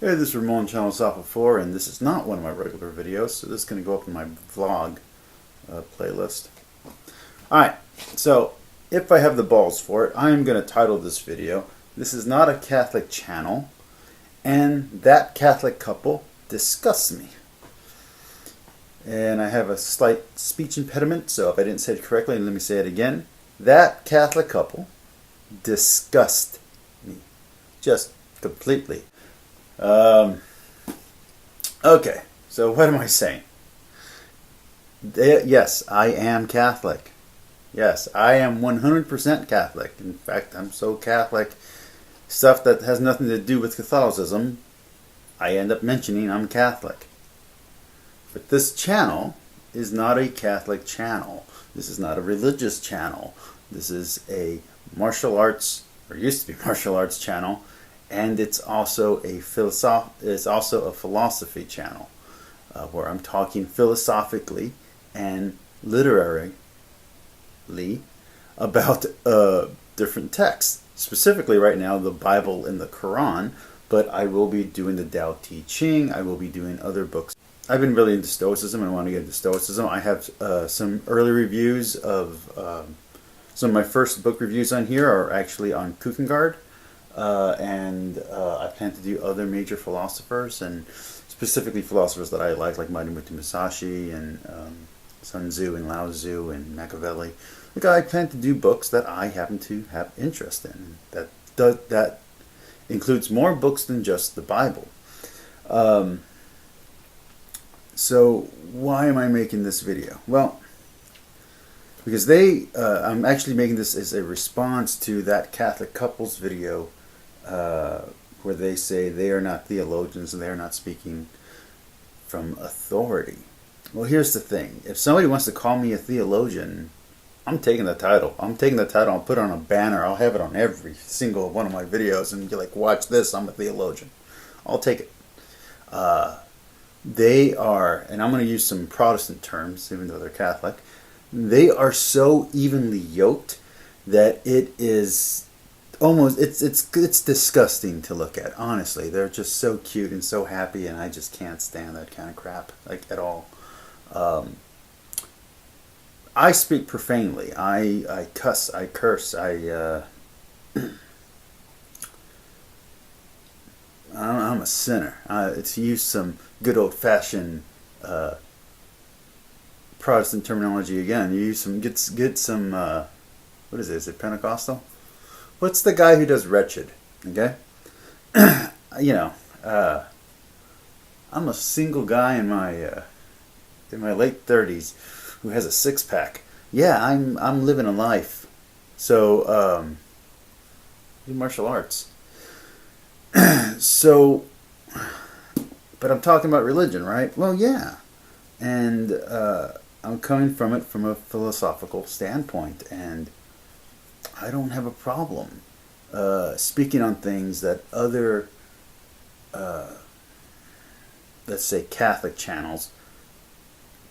Hey, this is Ramon Channel Software 4, and this is not one of my regular videos, so this is going to go up in my vlog playlist. Alright, so if I have the balls for it, I am going to title this video, "This is not a Catholic channel, and that Catholic couple disgusts me." And I have a slight speech impediment, so if I didn't say it correctly, let me say it again. That Catholic couple disgusts me. Just completely. Okay, so what am I saying? Yes, I am Catholic. Yes, I am 100% Catholic. In fact, I'm so Catholic, stuff that has nothing to do with Catholicism, I end up mentioning I'm Catholic. But this channel is not a Catholic channel. This is not a religious channel. This is a martial arts, or used to be martial arts channel, and it's also a philosophy channel where I'm talking philosophically and literarily about different texts. Specifically, right now, the Bible and the Quran, but I will be doing the Tao Te Ching. I will be doing other books. I've been really into Stoicism and want to get into Stoicism. I have some early reviews of some of my first book reviews on here are actually on Kierkegaard. I plan to do other major philosophers, and specifically philosophers that I like Madhumati Musashi and Sun Tzu and Lao Tzu and Machiavelli. Like, I plan to do books that I happen to have interest in. That includes more books than just the Bible. So why am I making this video? Well, because I'm actually making this as a response to that Catholic couples video where they say they are not theologians and they are not speaking from authority. Well, here's the thing. If somebody wants to call me a theologian, I'm taking the title. I'll put it on a banner. I'll have it on every single one of my videos and be like, watch this, I'm a theologian. I'll take it. They are, and I'm going to use some Protestant terms, even though they're Catholic, they are so evenly yoked that it is almost, it's disgusting to look at. Honestly, they're just so cute and so happy, and I just can't stand that kind of crap, like, at all. I speak profanely. I cuss. I curse. I'm a sinner. To use some good old fashioned Protestant terminology again. You use some get some what is it? Is it Pentecostal? What's the guy who does Wretched? Okay, you know, I'm a single guy in my late 30s who has a six pack. Yeah, I'm living a life. So do martial arts. So, but I'm talking about religion, right? Well, yeah, and I'm coming from it from a philosophical standpoint, and I don't have a problem speaking on things that other, let's say, Catholic channels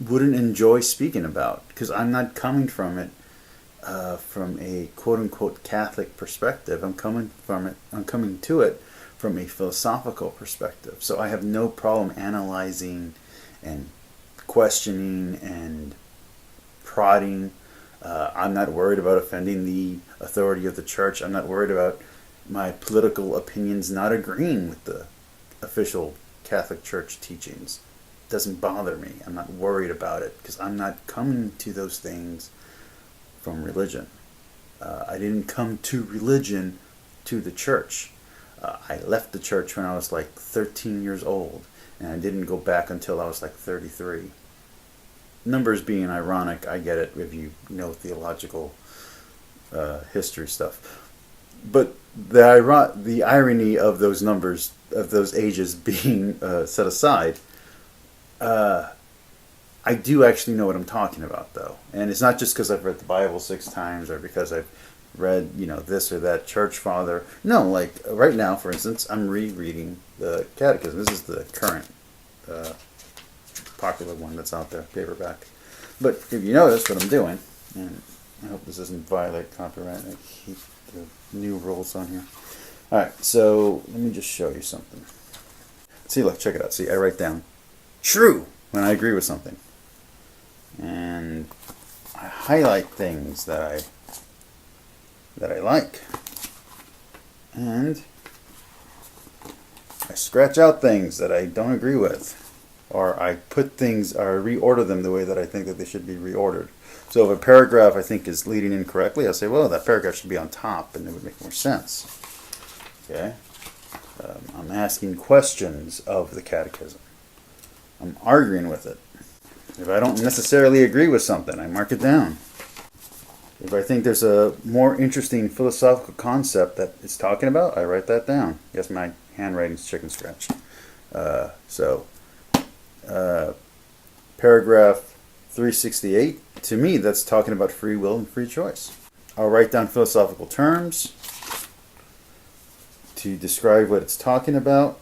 wouldn't enjoy speaking about, because I'm not coming from it from a quote-unquote Catholic perspective. I'm coming to it from a philosophical perspective. So I have no problem analyzing and questioning and prodding. I'm not worried about offending the authority of the church. I'm not worried about my political opinions not agreeing with the official Catholic Church teachings. It doesn't bother me. I'm not worried about it, because I'm not coming to those things from religion. I didn't come to religion to the church. I left the church when I was like 13 years old, and I didn't go back until I was like 33. Numbers being ironic, I get it if you know theological history stuff. But the irony of those numbers, of those ages being set aside, I do actually know what I'm talking about, though. And it's not just because I've read the Bible 6 times or because I've read, this or that church father. No, like right now, for instance, I'm rereading the Catechism. This is the current popular one that's out there, paperback. But if you notice what I'm doing, and I hope this doesn't violate copyright, I keep the new rules on here. Alright, so let me just show you something. See, look, check it out. See, I write down true when I agree with something. And I highlight things that I like. And I scratch out things that I don't agree with. Or I put things, or reorder them the way that I think that they should be reordered. So if a paragraph I think is leading incorrectly, I'll say, well, that paragraph should be on top, and it would make more sense. Okay? I'm asking questions of the catechism. I'm arguing with it. If I don't necessarily agree with something, I mark it down. If I think there's a more interesting philosophical concept that it's talking about, I write that down. Yes, my handwriting's chicken scratch. Paragraph 368, to me, that's talking about free will and free choice. I'll write down philosophical terms to describe what it's talking about.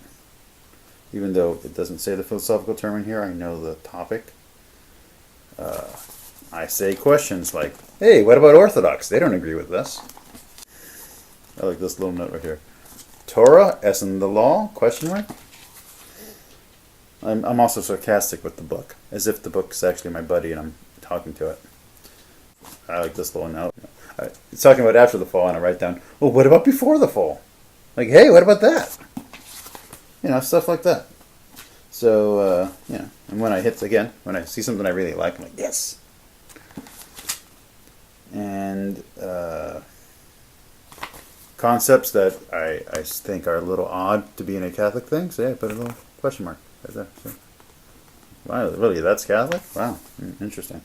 Even though it doesn't say the philosophical term in here, I know the topic. I say questions like, hey, what about Orthodox? They don't agree with this. I like this little note right here. Torah, as in the law? Question mark. I'm also sarcastic with the book, as if the book is actually my buddy and I'm talking to it. I like this little note. It's talking about after the fall, and I write down, well, what about before the fall? Like, hey, what about that? You know, stuff like that. So, and when I see something I really like, I'm like, yes. And concepts that I think are a little odd to be in a Catholic thing, so yeah, put a little question mark right there. So, wow, really, that's Catholic? Wow, interesting.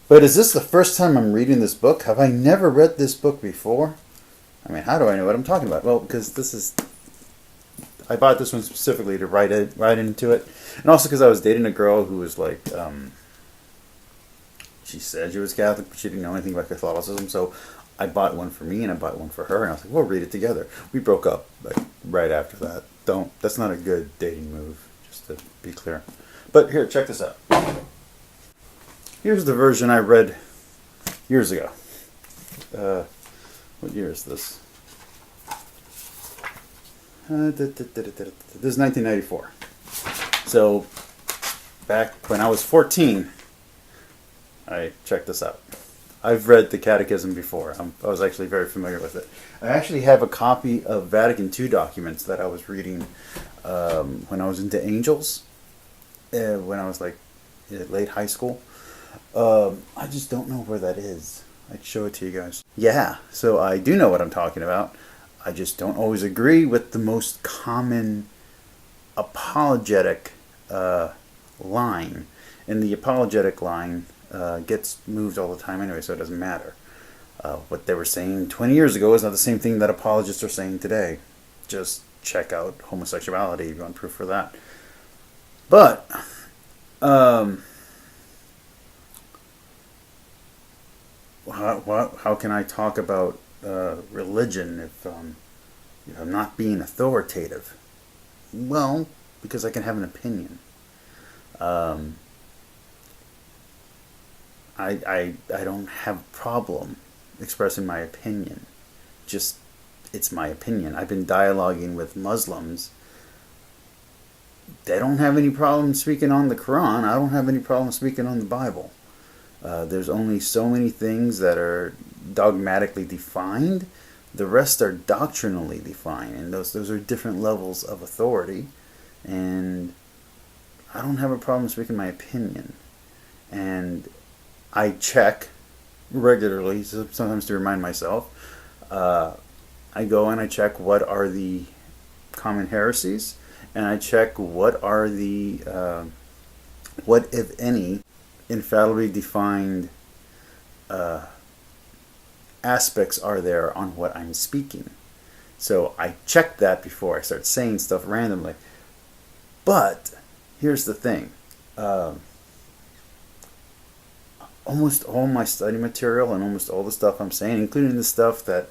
But is this the first time I'm reading this book? Have I never read this book before? I mean, how do I know what I'm talking about? Well, because I bought this one specifically to write into it. And also because I was dating a girl who was like, she said she was Catholic, but she didn't know anything about Catholicism. So I bought one for me and I bought one for her. And I was like, we'll read it together. We broke up like right after that. That's not a good dating move, just to be clear. But here, check this out. Here's the version I read years ago. What year is this? This is 1994. So, back when I was 14, I checked this out. I've read the Catechism before. I was actually very familiar with it. I actually have a copy of Vatican II documents that I was reading when I was into angels, when I was like late high school. I just don't know where that is. I'd show it to you guys. Yeah, so I do know what I'm talking about. I just don't always agree with the most common apologetic line. And the apologetic line gets moved all the time anyway, so it doesn't matter. What they were saying 20 years ago is not the same thing that apologists are saying today. Just check out homosexuality if you want proof for that. But, how can I talk about religion if I'm not being authoritative? Well, because I can have an opinion. I don't have a problem expressing my opinion. Just, it's my opinion. I've been dialoguing with Muslims. They don't have any problem speaking on the Quran. I don't have any problem speaking on the Bible. There's only so many things that are dogmatically defined. The rest are doctrinally defined, and those are different levels of authority. And I don't have a problem speaking my opinion. And I check regularly, sometimes to remind myself. I go and I check what are the common heresies, and I check what are the, what if any, infallibly defined aspects are there on what I'm speaking. So I check that before I start saying stuff randomly. But here's the thing. Almost all my study material and almost all the stuff I'm saying, including the stuff that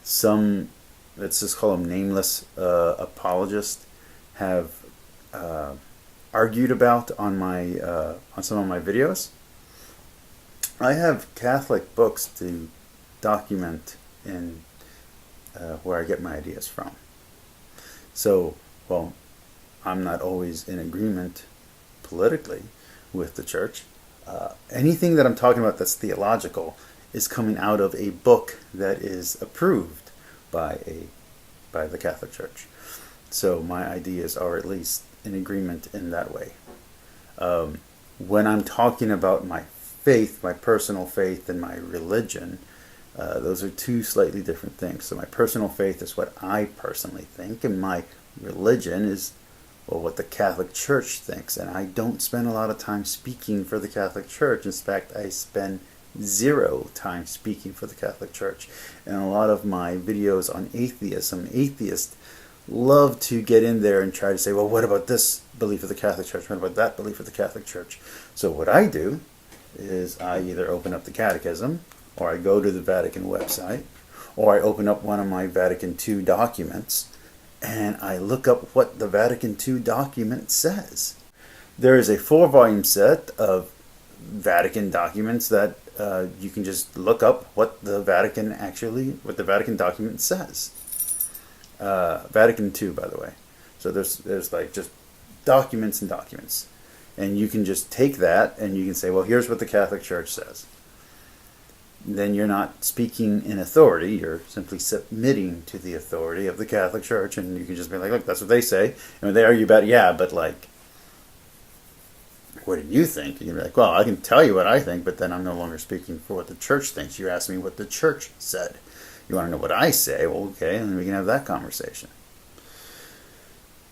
some, let's just call them nameless apologists, have argued about on my on some of my videos. I have Catholic books to document in where I get my ideas from. So well, I'm not always in agreement politically with the church. Anything that I'm talking about that's theological is coming out of a book that is approved by the Catholic Church. So my ideas are at least in agreement in that way. When I'm talking about my faith, my personal faith, and my religion, those are two slightly different things. So my personal faith is what I personally think, and my religion is, well, what the Catholic Church thinks. And I don't spend a lot of time speaking for the Catholic Church. In fact, I spend 0 time speaking for the Catholic Church. And a lot of my videos on atheism, atheists love to get in there and try to say, well, what about this belief of the Catholic Church? What about that belief of the Catholic Church? So what I do is I either open up the Catechism, or I go to the Vatican website, or I open up one of my Vatican II documents, and I look up what the Vatican II document says. There is a 4-volume set of Vatican documents that you can just look up what the Vatican document says. Vatican II, by the way. So there's like just documents and documents. And you can just take that and you can say, well, here's what the Catholic Church says. Then you're not speaking in authority, you're simply submitting to the authority of the Catholic Church, and you can just be like, look, that's what they say. And when they argue about it, yeah, but like, what do you think? You can be like, well, I can tell you what I think, but then I'm no longer speaking for what the church thinks. You asked me what the church said. You want to know what I say? Well, okay, and then we can have that conversation.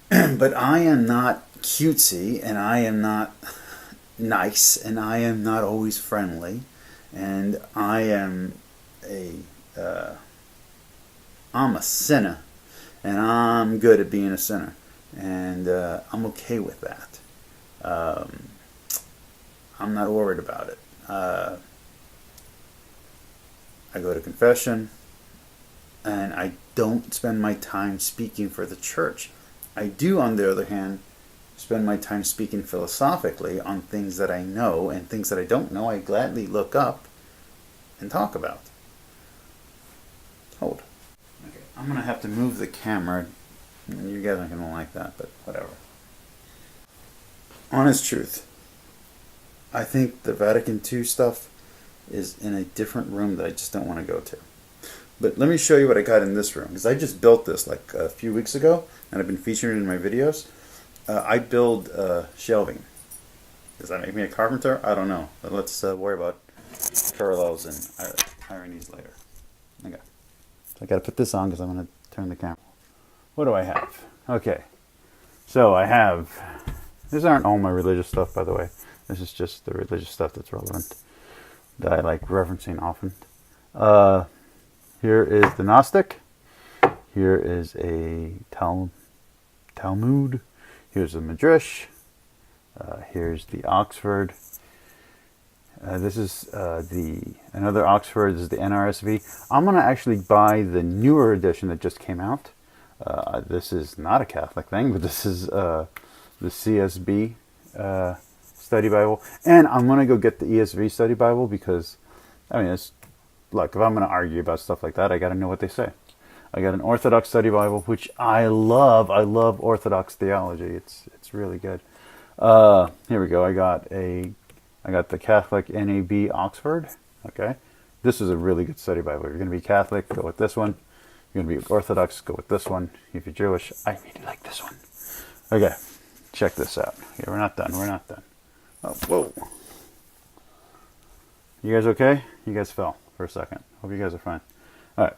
But I am not cutesy, and I am not nice, and I am not always friendly, and I'm a sinner, and I'm good at being a sinner, and I'm okay with that. I'm not worried about it. I go to confession, and I don't spend my time speaking for the church. I do, on the other hand, spend my time speaking philosophically on things that I know, and things that I don't know I gladly look up and talk about. Hold. Okay, I'm going to have to move the camera. You guys aren't going to like that, but whatever. Honest truth. I think the Vatican II stuff is in a different room that I just don't want to go to. But let me show you what I got in this room, because I just built this like a few weeks ago, and I've been featuring it in my videos. I build shelving. Does that make me a carpenter? I don't know. But let's worry about parallels and ironies later. Okay. So I got to put this on because I'm going to turn the camera. What do I have? Okay. So I have... These aren't all my religious stuff, by the way. This is just the religious stuff that's relevant, that I like referencing often. Here is the Gnostic. Here is a Talmud. Here's a Midrash. Here's the Oxford. This is another Oxford. This is the NRSV. I'm going to actually buy the newer edition that just came out. This is not a Catholic thing, but this is the CSB Study Bible. And I'm going to go get the ESV Study Bible because, I mean, it's like, if I'm going to argue about stuff like that, I got to know what they say. I got an Orthodox Study Bible, which I love. I love Orthodox theology. It's really good. Here we go. I got the Catholic NAB Oxford. Okay, this is a really good study Bible. If you're going to be Catholic, go with this one. If you're going to be Orthodox, go with this one. If you're Jewish, I really like this one. Okay, check this out. Okay, we're not done. We're not done. Oh, whoa. You guys okay? You guys fell for a second. Hope you guys are fine. All right.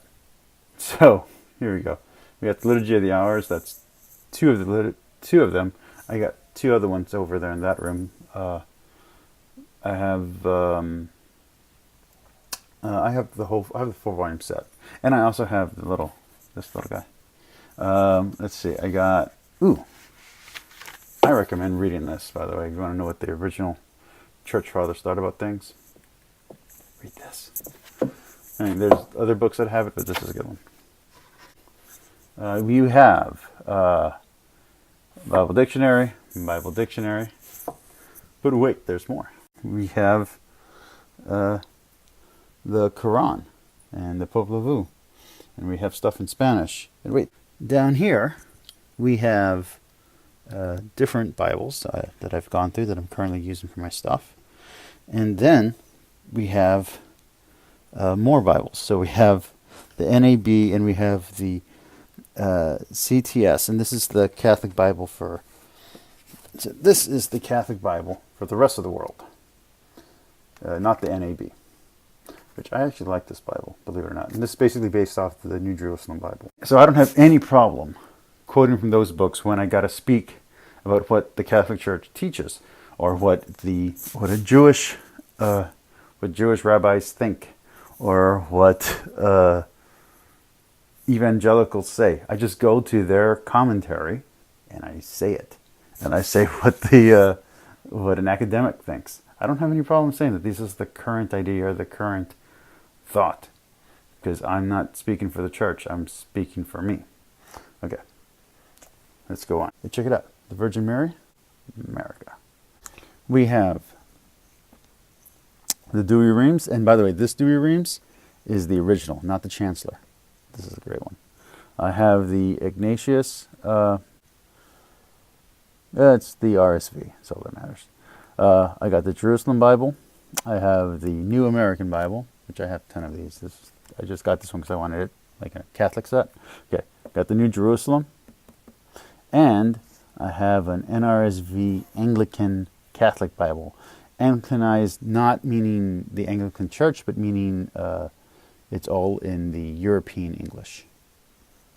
So here we go. We got the Liturgy of the Hours. That's two of them. I got 2 other ones over there in that room. I have the 4-volume set, and I also have this little guy. Let's see. I recommend reading this, by the way. If you want to know what the original church fathers thought about things, read this. I mean, there's other books that have it, but this is a good one. You have Bible Dictionary. But wait, there's more. We have the Quran and the Popol Vuh. And we have stuff in Spanish. And wait, down here, we have different Bibles that I've gone through that I'm currently using for my stuff. And then we have more Bibles. So we have the NAB and we have the CTS. And this is the Catholic Bible for the rest of the world. Not the NAB. Which I actually like this Bible, believe it or not. And this is basically based off the New Jerusalem Bible. So I don't have any problem quoting from those books when I got to speak about what the Catholic Church teaches, or what Jewish rabbis think, or what evangelicals say. I just go to their commentary and I say it, and I say what an academic thinks. I don't have any problem saying that this is the current idea or the current thought, because I'm not speaking for the church, I'm speaking for me. Okay, let's go on. Check it out. The Virgin Mary, America. We have the Douay-Rheims, and by the way, this Douay-Rheims is the original, not the Chancellor. This is a great one. I have the Ignatius, it's the RSV, that's all that matters. I got the Jerusalem Bible. I have the New American Bible, which I have a ton of these. I just got this one because I wanted it, like a Catholic set. Okay, got the New Jerusalem. And I have an NRSV Anglican Catholic Bible. Anglicanized, not meaning the Anglican Church, but meaning it's all in the European English.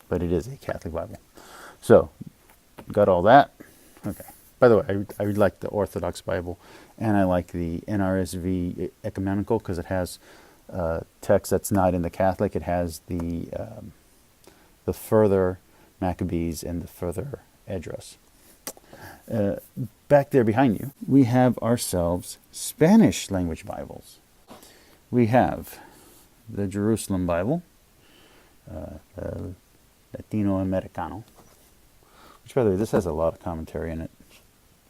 But it is a Catholic Bible. So, got all that. Okay. By the way, I really like the Orthodox Bible, and I like the NRSV Ecumenical because it has text that's not in the Catholic. It has the further Maccabees and the further Esdras. Back there behind you, we have ourselves Spanish language Bibles. We have the Jerusalem Bible, Latino Americano, which, by the way, this has a lot of commentary in it.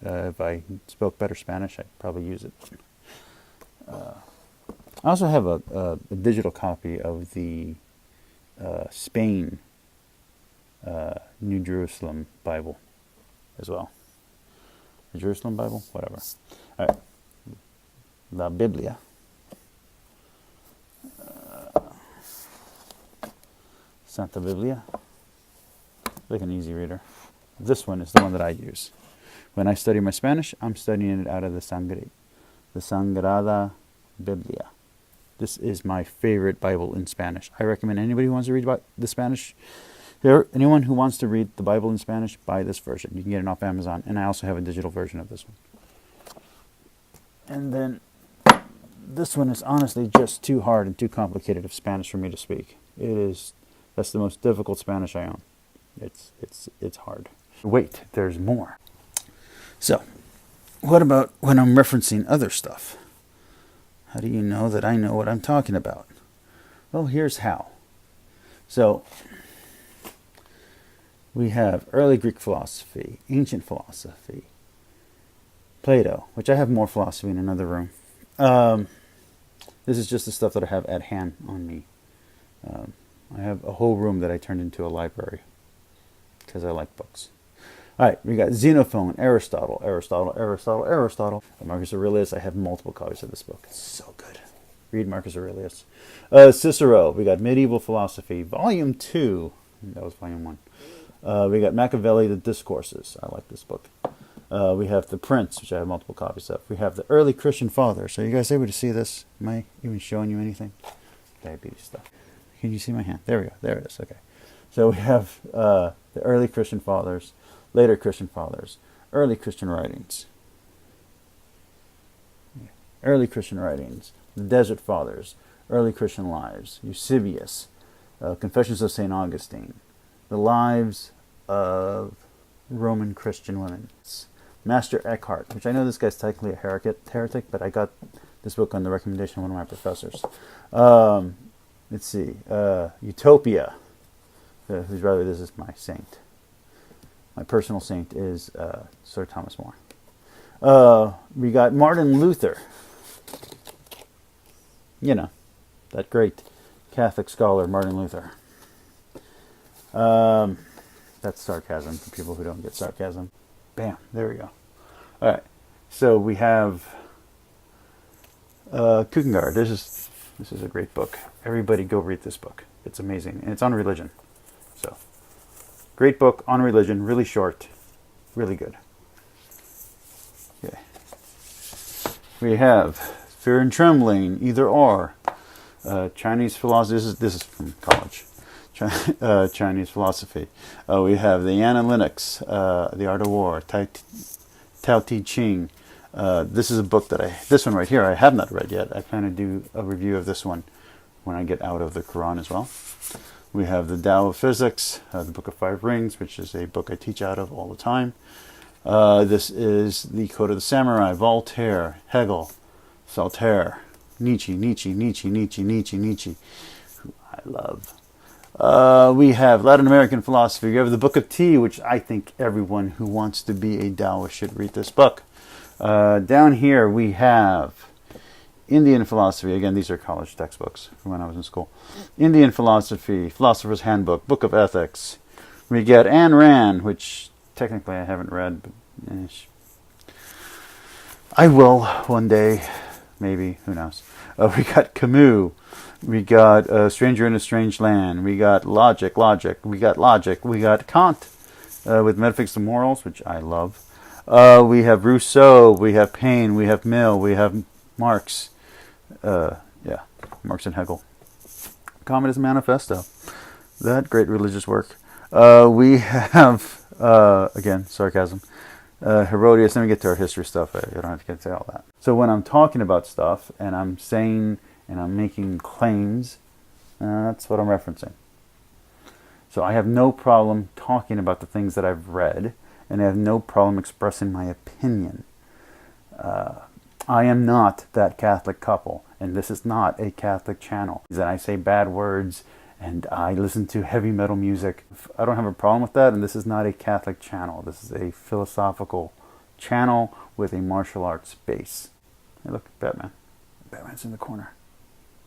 If I spoke better Spanish, I'd probably use it. I also have a digital copy of the Spain New Jerusalem Bible as well. The Jerusalem Bible? Whatever. All right. La Biblia. Santa Biblia. Like an easy reader. This one is the one that I use. When I study my Spanish, I'm studying it out of the Sagrada Biblia. This is my favorite Bible in Spanish. I recommend anybody who wants to read about the Spanish. Anyone who wants to read the Bible in Spanish, buy this version. You can get it off Amazon. And I also have a digital version of this one. And then this one is honestly just too hard and too complicated of Spanish for me to speak. That's the most difficult Spanish I own. It's hard. Wait, there's more. So, what about when I'm referencing other stuff? How do you know that I know what I'm talking about? Well, here's how. So, we have early Greek philosophy, ancient philosophy, Plato, which I have more philosophy in another room. This is just the stuff that I have at hand on me. I have a whole room that I turned into a library because I like books. All right, we got Xenophon, Aristotle. Marcus Aurelius, I have multiple copies of this book. It's so good. Read Marcus Aurelius. Cicero, we got Medieval Philosophy, Volume 2. That was Volume 1. We got Machiavelli, The Discourses. I like this book. We have The Prince, which I have multiple copies of. We have the Early Christian Fathers. Are you guys able to see this? Am I even showing you anything? Diabetes stuff. Can you see my hand? There we go. There it is. Okay. So we have the Early Christian Fathers, Later Christian Fathers, Early Christian Writings. Early Christian Writings, the Desert Fathers, Early Christian Lives, Eusebius, Confessions of St. Augustine, the Lives of Roman Christian Women, Master Eckhart, which I know this guy's technically a heretic, but I got this book on the recommendation of one of my professors. Let's see, Utopia, this is my saint. My personal saint is Sir Thomas More. We got Martin Luther. You know, that great Catholic scholar, Martin Luther. That That's sarcasm for people who don't get sarcasm. Bam, there we go. All right, so we have Kierkegaard. This is a great book. Everybody go read this book. It's amazing, and it's on religion. So, great book on religion, really short, really good. Okay. We have Fear and Trembling, Either Or, Chinese philosophy. This is from college. Chinese philosophy. We have the Anna Lennox, The Art of War, Tao Te Ching. This is a book this one right here, I have not read yet. I plan to do a review of this one when I get out of the Quran as well. We have the Tao of Physics, the Book of Five Rings, which is a book I teach out of all the time. This is the Code of the Samurai, Voltaire, Hegel, Saltaire, Nietzsche, who I love. We have Latin American philosophy. We have the Book of Tea, which I think everyone who wants to be a Taoist should read this book. Down here we have Indian philosophy. Again, these are college textbooks from when I was in school. Indian philosophy, Philosopher's Handbook, Book of Ethics. We get Ayn Rand, which technically I haven't read, but I will one day, maybe, who knows. We got Camus. We got Stranger in a Strange Land. We got Logic. We got Kant with Metaphysics of Morals, which I love. We have Rousseau. We have Paine. We have Mill. We have Marx. Marx and Hegel. Communist Manifesto. That great religious work. We have, again, sarcasm. Herodias. Let me get to our history stuff. I don't have to get to all that. So when I'm talking about stuff and I'm saying and I'm making claims, that's what I'm referencing. So I have no problem talking about the things that I've read, and I have no problem expressing my opinion. I am not that Catholic couple, and this is not a Catholic channel. That I say bad words and I listen to heavy metal music. I don't have a problem with that, and this is not a Catholic channel. This is a philosophical channel with a martial arts base. Hey, look, Batman. Batman's in the corner.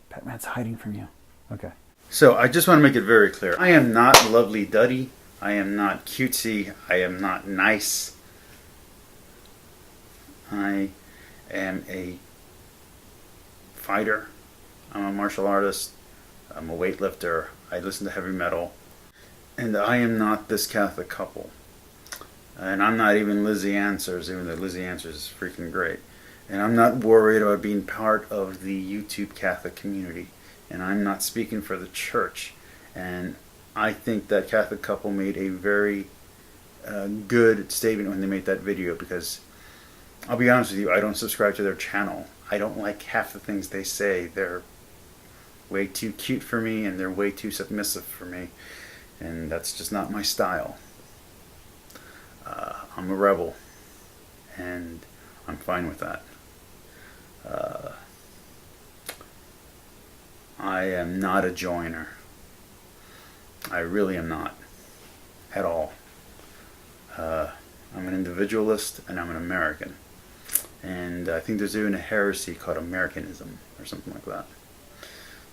Batman's hiding from you. Okay. So I just want to make it very clear. I am not lovely-dovey. I am not cutesy. I am not nice. I am a fighter. I'm a martial artist. I'm a weightlifter. I listen to heavy metal. And I am not this Catholic couple. And I'm not even Lizzie Answers, even though Lizzie Answers is freaking great. And I'm not worried about being part of the YouTube Catholic community. And I'm not speaking for the church. And I think that Catholic couple made a very good statement when they made that video, because I'll be honest with you, I don't subscribe to their channel. I don't like half the things they say. They're way too cute for me, and they're way too submissive for me. And that's just not my style. I'm a rebel. And I'm fine with that. I am not a joiner. I really am not. At all. I'm an individualist, and I'm an American. And I think there's even a heresy called Americanism, or something like that.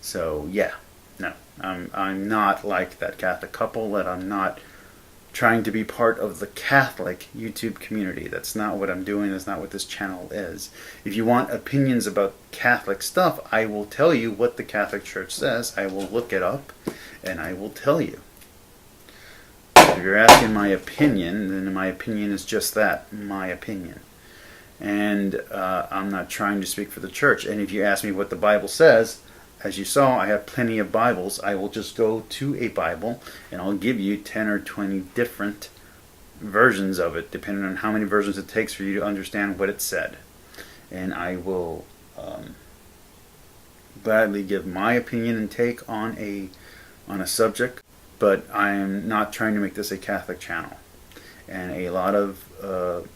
So, yeah. No. I'm not like that Catholic couple, that I'm not trying to be part of the Catholic YouTube community. That's not what I'm doing. That's not what this channel is. If you want opinions about Catholic stuff, I will tell you what the Catholic Church says. I will look it up, and I will tell you. If you're asking my opinion, then my opinion is just that, my opinion. And I'm not trying to speak for the church. And if you ask me what the Bible says, as you saw, I have plenty of Bibles. I will just go to a Bible, and I'll give you 10 or 20 different versions of it, depending on how many versions it takes for you to understand what it said. And I will gladly give my opinion and take on a subject, but I am not trying to make this a Catholic channel. And a lot of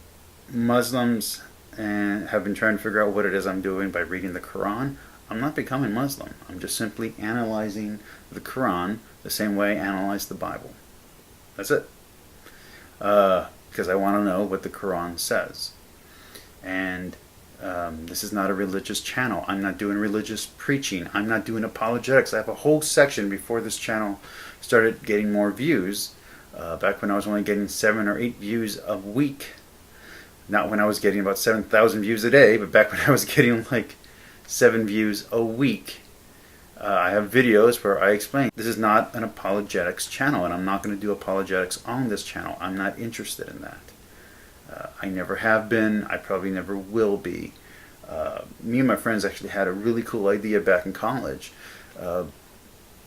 Muslims have been trying to figure out what it is I'm doing by reading the Quran. I'm not becoming Muslim. I'm just simply analyzing the Quran the same way I analyze the Bible. That's it. Because I want to know what the Quran says. And this is not a religious channel. I'm not doing religious preaching. I'm not doing apologetics. I have a whole section before this channel started getting more views Back when I was only getting 7 or 8 views a week. Not when I was getting about 7,000 views a day, but back when I was getting like 7 views a week. I have videos where I explain this is not an apologetics channel, and I'm not going to do apologetics on this channel. I'm not interested in that. I never have been. I probably never will be. Me and my friends actually had a really cool idea back in college.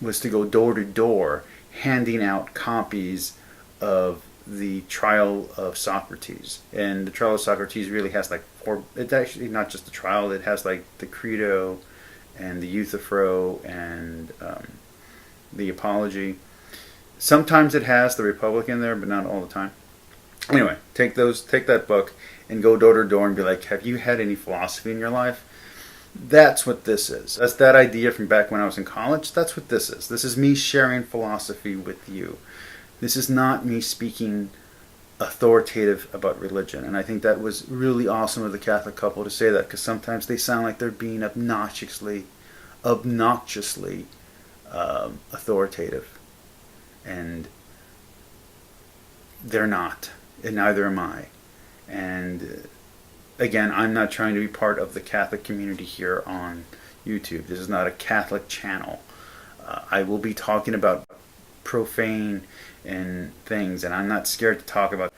Was to go door to door handing out copies of the Trial of Socrates. And the Trial of Socrates really has like 4, it's actually not just the trial, it has like the Credo and the Euthyphro and the Apology. Sometimes it has the Republic in there, but not all the time. Anyway, take that book and go door to door and be like, have you had any philosophy in your life? That's what this is. That's that idea from back when I was in college. That's what this is. This is me sharing philosophy with you. This is not me speaking authoritative about religion. And I think that was really awesome of the Catholic couple to say that, because sometimes they sound like they're being obnoxiously authoritative. And they're not. And neither am I. And again, I'm not trying to be part of the Catholic community here on YouTube. This is not a Catholic channel. I will be talking about profane and things, and I'm not scared to talk about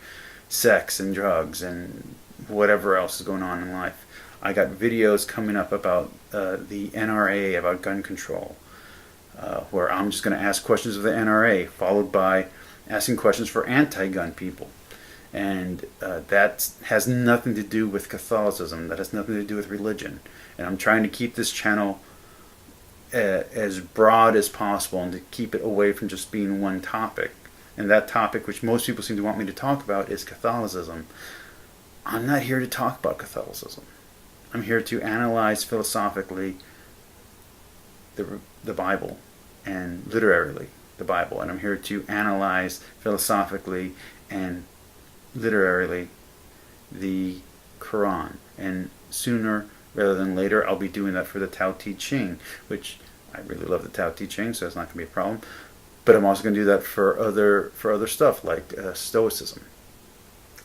sex and drugs and whatever else is going on in life. I got videos coming up about the NRA, about gun control, where I'm just going to ask questions of the NRA, followed by asking questions for anti-gun people. And that has nothing to do with Catholicism. That has nothing to do with religion. And I'm trying to keep this channel as broad as possible and to keep it away from just being one topic. And that topic, which most people seem to want me to talk about, is Catholicism. I'm not here to talk about Catholicism. I'm here to analyze philosophically the Bible and literarily the Bible. And I'm here to analyze philosophically and literarily the Quran. And sooner rather than later, I'll be doing that for the Tao Te Ching, which I really love the Tao Te Ching, so it's not going to be a problem. But I'm also going to do that for other stuff like Stoicism.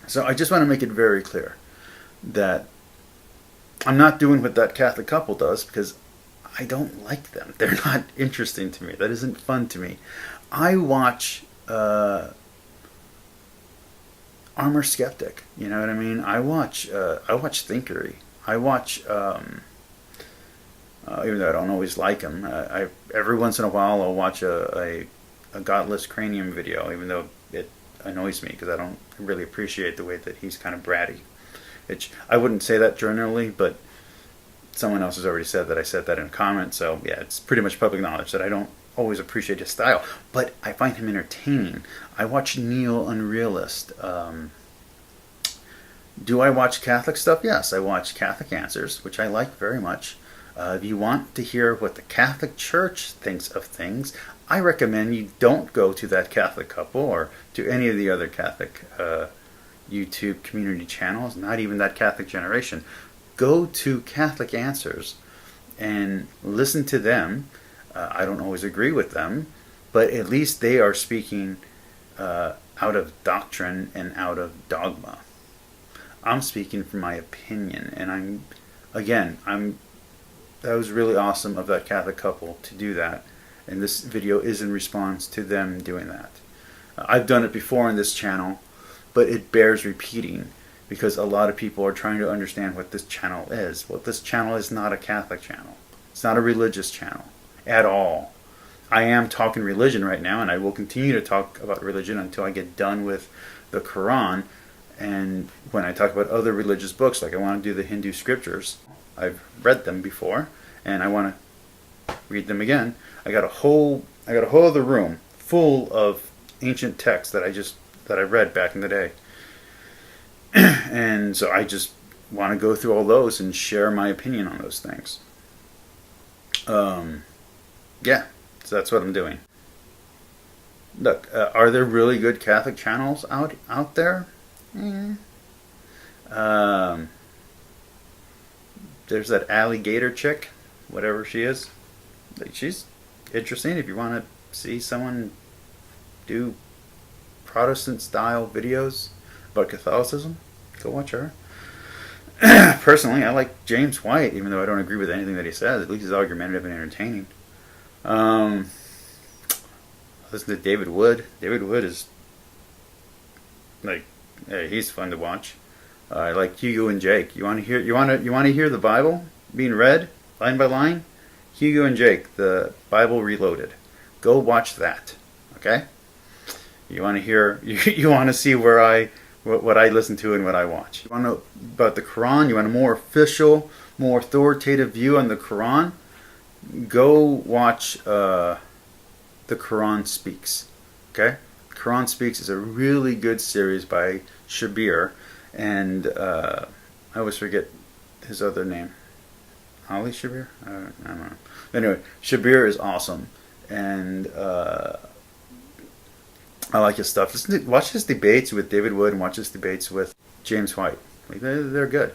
So I just want to make it very clear that I'm not doing what that Catholic couple does because I don't like them. They're not interesting to me. That isn't fun to me. I watch Armor Skeptic. You know what I mean? I watch Thinkery. I watch, even though I don't always like him, every once in a while I'll watch a Godless Cranium video, even though it annoys me because I don't really appreciate the way that he's kind of bratty. I wouldn't say that generally, but someone else has already said that. I said that in a comment, so yeah, it's pretty much public knowledge that I don't always appreciate his style, but I find him entertaining. I watch Neo Unrealist. Do I watch Catholic stuff? Yes, I watch Catholic Answers, which I like very much. If you want to hear what the Catholic Church thinks of things, I recommend you don't go to that Catholic couple or to any of the other Catholic YouTube community channels, not even that Catholic Generation. Go to Catholic Answers and listen to them. I don't always agree with them, but at least they are speaking out of doctrine and out of dogma. I'm speaking from my opinion, and that was really awesome of that Catholic couple to do that, and this video is in response to them doing that. I've done it before on this channel, but it bears repeating because a lot of people are trying to understand what this channel is. Well, this channel is not a Catholic channel. It's not a religious channel at all. I am talking religion right now, and I will continue to talk about religion until I get done with the Quran. And when I talk about other religious books, like I want to do the Hindu scriptures, I've read them before, and I want to read them again. I got a whole other room full of ancient texts that I read back in the day, and so I just want to go through all those and share my opinion on those things. Yeah, so that's what I'm doing. Look, are there really good Catholic channels out there? There's that alligator chick, whatever she is. She's interesting if you want to see someone do Protestant style videos about Catholicism, go watch her. Personally, I like James White, even though I don't agree with anything that he says. At least he's argumentative and entertaining. Listen to David Wood. David Wood is like, he's fun to watch. I like Hugo and Jake. You want to hear the Bible being read line by line? Hugo and Jake, the Bible Reloaded. Go watch that. Okay? You want to hear? You want to see what I listen to and what I watch. You want to know about the Quran? You want a more official, more authoritative view on the Quran? Go watch The Quran Speaks. Okay? Quran Speaks is a really good series by Shabir, and I always forget his other name. Ali Shabir? I don't know. Anyway, Shabir is awesome, and I like his stuff. Watch his debates with David Wood and watch his debates with James White. Like, they're good.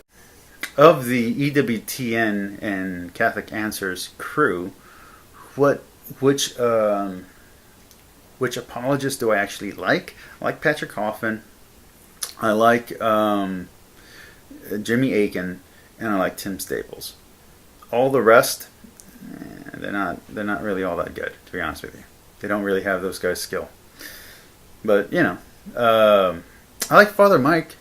Of the EWTN and Catholic Answers crew, which apologist do I actually like? I like Patrick Coffin. I like Jimmy Akin, and I like Tim Staples. All the rest, they're not really all that good, to be honest with you. They don't really have those guys' skill. But I like Father Mike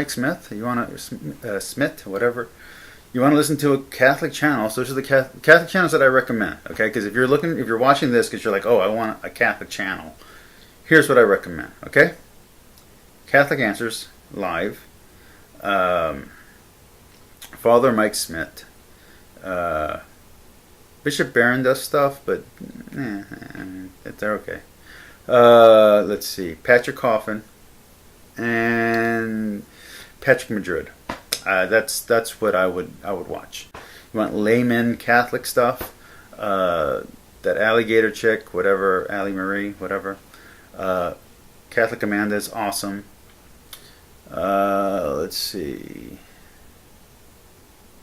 Smith. You want to Smith, whatever. You want to listen to a Catholic channel. So those are the Catholic channels that I recommend. Okay, because if you're watching this because you're like, oh, I want a Catholic channel, here's what I recommend. Okay, Catholic Answers Live, Father Mike Smith. Bishop Barron does stuff, but they're okay. Let's see, Patrick Coffin and Patrick Madrid. That's what I would watch. You want layman Catholic stuff? That alligator chick, whatever, Allie Marie, whatever. Catholic Amanda is awesome. Let's see.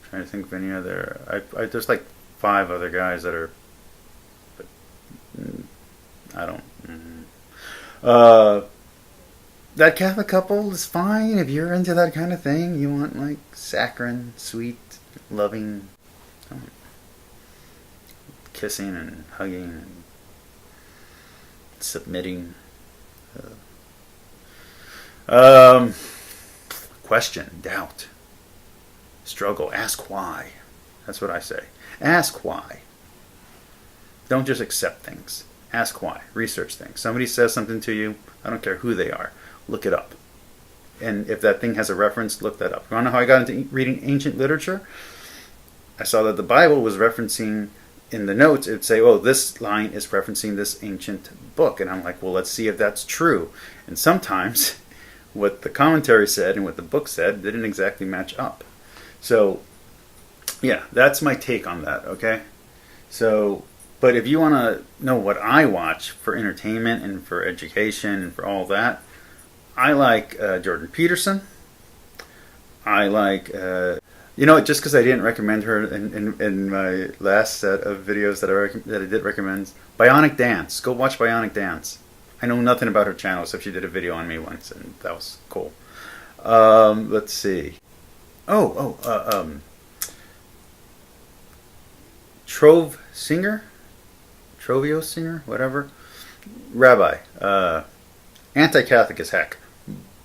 I'm trying to think of any other. There's like 5 other guys that are. But I don't. That Catholic couple is fine if you're into that kind of thing. You want like saccharine, sweet, loving, kissing and hugging and submitting. Question, doubt, struggle. Ask why. That's what I say. Ask why. Don't just accept things. Ask why. Research things. Somebody says something to you, I don't care who they are. Look it up. And if that thing has a reference, look that up. You want to know how I got into reading ancient literature? I saw that the Bible was referencing, in the notes, it would say, oh, this line is referencing this ancient book. And I'm like, well, let's see if that's true. And sometimes what the commentary said and what the book said didn't exactly match up. So, yeah, that's my take on that, okay? So, but if you want to know what I watch for entertainment and for education and for all that, I like Jordan Peterson. I like, just because I didn't recommend her in my last set of videos that I did recommend, Bionic Dance. Go watch Bionic Dance. I know nothing about her channel except she did a video on me once, and that was cool. Let's see. Trovio Singer, whatever. Rabbi. Anti-Catholic as heck,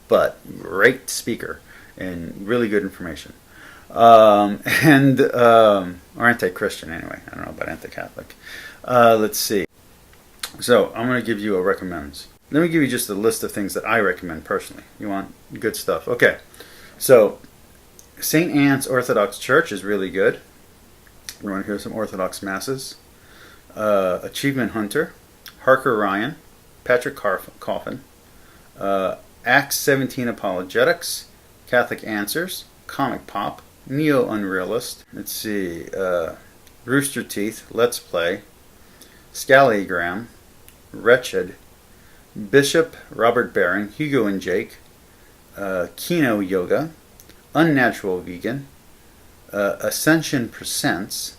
but great speaker and really good information. Or anti-Christian anyway. I don't know about anti-Catholic. Let's see. So I'm going to give you a recommends. Let me give you just a list of things that I recommend personally. You want good stuff. Okay. So St. Anne's Orthodox Church is really good. You want to hear some Orthodox masses. Achievement Hunter, Harker Ryan, Patrick Coffin, Acts 17 Apologetics, Catholic Answers, Comic Pop, Neo Unrealist. Let's see, Rooster Teeth, Let's Play, Scallygram, Wretched, Bishop Robert Barron, Hugo and Jake, Kino Yoga, Unnatural Vegan, Ascension Presents,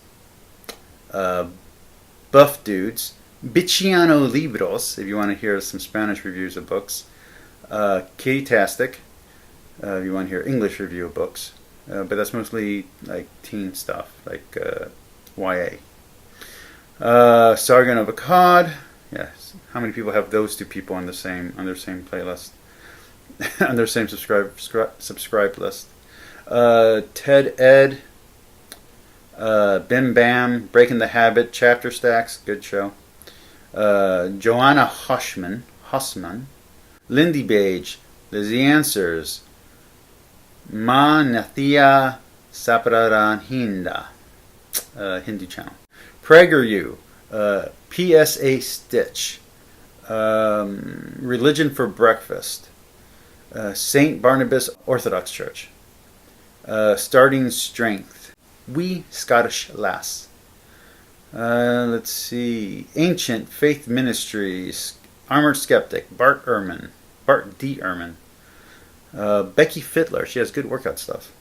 Buff Dudes, Bicciano Libros, if you want to hear some Spanish reviews of books, Kittytastic, if you want to hear English review of books. But that's mostly like teen stuff, like YA. Sargon of Akkad. Yes. How many people have those two people on their same playlist, on their same subscribe list? Ted Ed. Bim Bam, Breaking the Habit, Chapter Stacks, good show. Joanna Hussman, Lindy Page, The Answers, Ma Nathia Saprarahinda, Hindu channel. PragerU, PSA Stitch, Religion for Breakfast, St. Barnabas Orthodox Church, Starting Strength, We Scottish Lass. Let's see. Ancient Faith Ministries, Armored Skeptic, Bart D. Ehrman. Becky Fittler, she has good workout stuff.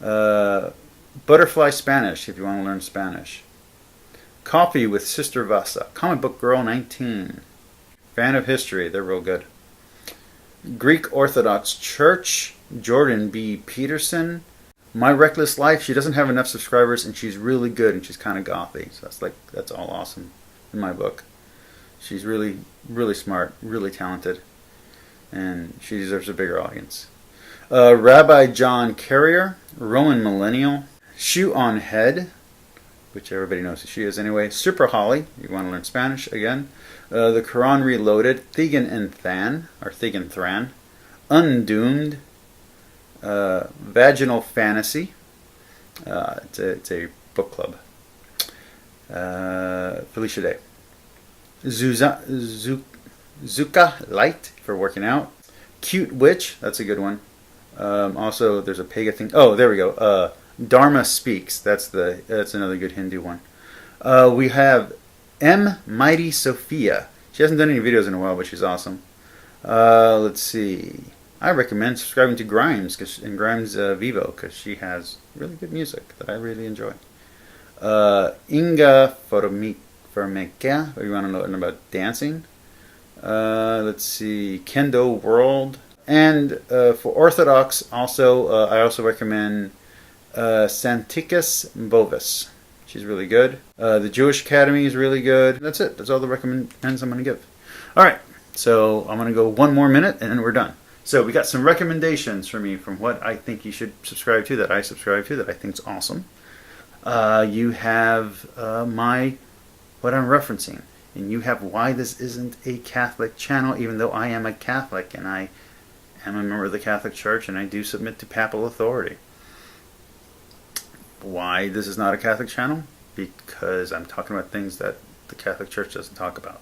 Butterfly Spanish, if you want to learn Spanish. Coffee with Sister Vasa, Comic Book Girl 19. Fan of History, they're real good. Greek Orthodox Church, Jordan B. Peterson. My Reckless Life, she doesn't have enough subscribers and she's really good and she's kind of gothy. So that's all awesome in my book. She's really, really smart, really talented, and she deserves a bigger audience. Rabbi John Carrier, Roman Millennial, Shoe on Head, which everybody knows who she is anyway. Super Holly, you want to learn Spanish again. The Quran Reloaded, Thegan and Thran, Undoomed, Vaginal Fantasy. It's a book club. Felicia Day. Zuka Light for working out. Cute Witch, that's a good one. Also, there's a Pega thing. Oh, there we go. Dharma Speaks. That's another good Hindu one. We have M. Mighty Sophia. She hasn't done any videos in a while, but she's awesome. Let's see. I recommend subscribing to Grimes and Grimes Vivo because she has really good music that I really enjoy. Inga Formica, if you want to learn about dancing. Let's see, Kendo World. And for Orthodox, also, I also recommend Santikis Bovis. She's really good. The Jewish Academy is really good. That's it. That's all the recommends I'm going to give. All right, so I'm going to go one more minute and then we're done. So we got some recommendations for me from what I think you should subscribe to, that I subscribe to, that I think is awesome. You have what I'm referencing, and you have why this isn't a Catholic channel, even though I am a Catholic and I am a member of the Catholic Church and I do submit to papal authority. Why this is not a Catholic channel? Because I'm talking about things that the Catholic Church doesn't talk about.